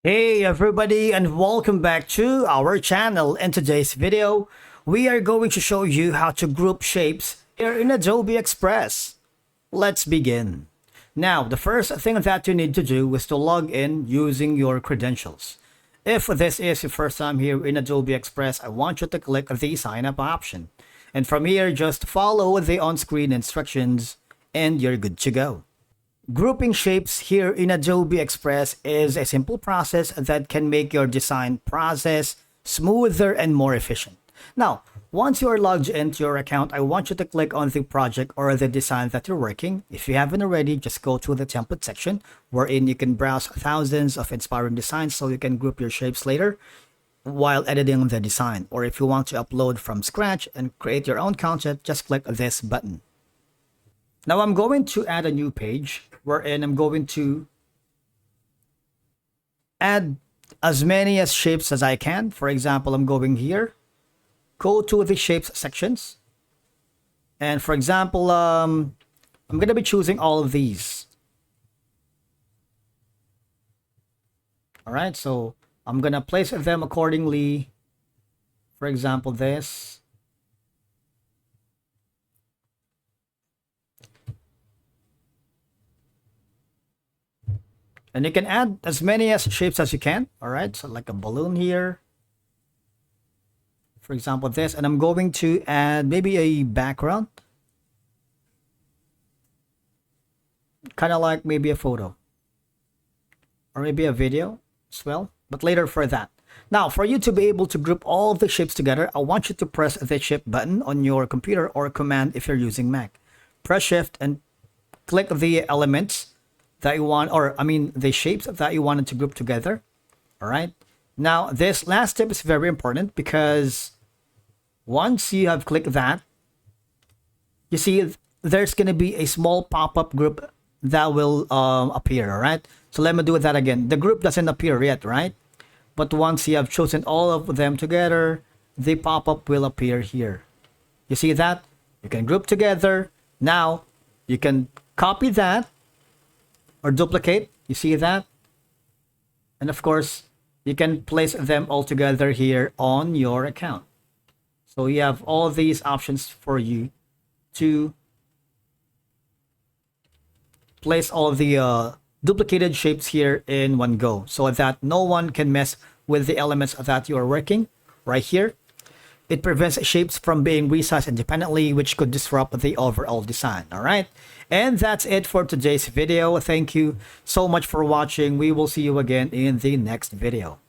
Hey everybody, and welcome back to our channel. In today's video, we are going to show you how to group shapes here in Adobe Express. Let's begin. Now, the first thing that you need to do is to log in using your credentials. If this is your first time here in Adobe Express, I want you to click the sign up option. And from here, just follow the on-screen instructions and you're good to go. Grouping shapes here in Adobe Express is a simple process that can make your design process smoother and more efficient. Now, once you are logged into your account, I want you to click on the project or the design that you're working. If you haven't already, just go to the template section wherein you can browse thousands of inspiring designs so you can group your shapes later while editing the design. Or if you want to upload from scratch and create your own content, just click this button. Now I'm going to add a new page wherein I'm going to add as many shapes as I can. For example, I'm going here, go to the shapes sections. And for example, I'm going to be choosing all of these. All right, so I'm going to place them accordingly. For example, this. And you can add as many shapes as you can. All right, so like a balloon here. For example, this. And I'm going to add maybe a background. Kind of like maybe a photo. Or maybe a video as well. But later for that. Now, for you to be able to group all of the shapes together, I want you to press the Shift button on your computer or Command if you're using Mac. Press Shift and click the elements that you want, the shapes that you wanted to group together. All right. Now, this last step is very important because once you have clicked that, you see there's going to be a small pop-up group that will appear. All right. So let me do that again. The group doesn't appear yet, right? But once you have chosen all of them together, the pop-up will appear here. You see that? You can group together. Now, you can copy that or duplicate. You see that? And of course, you can place them all together here on your account. So you have all these options for you to place all of the duplicated shapes here in one go so that no one can mess with the elements that you are working right here. It prevents shapes from being resized independently, which could disrupt the overall design. All right. And that's it for today's video. Thank you so much for watching. We will see you again in the next video.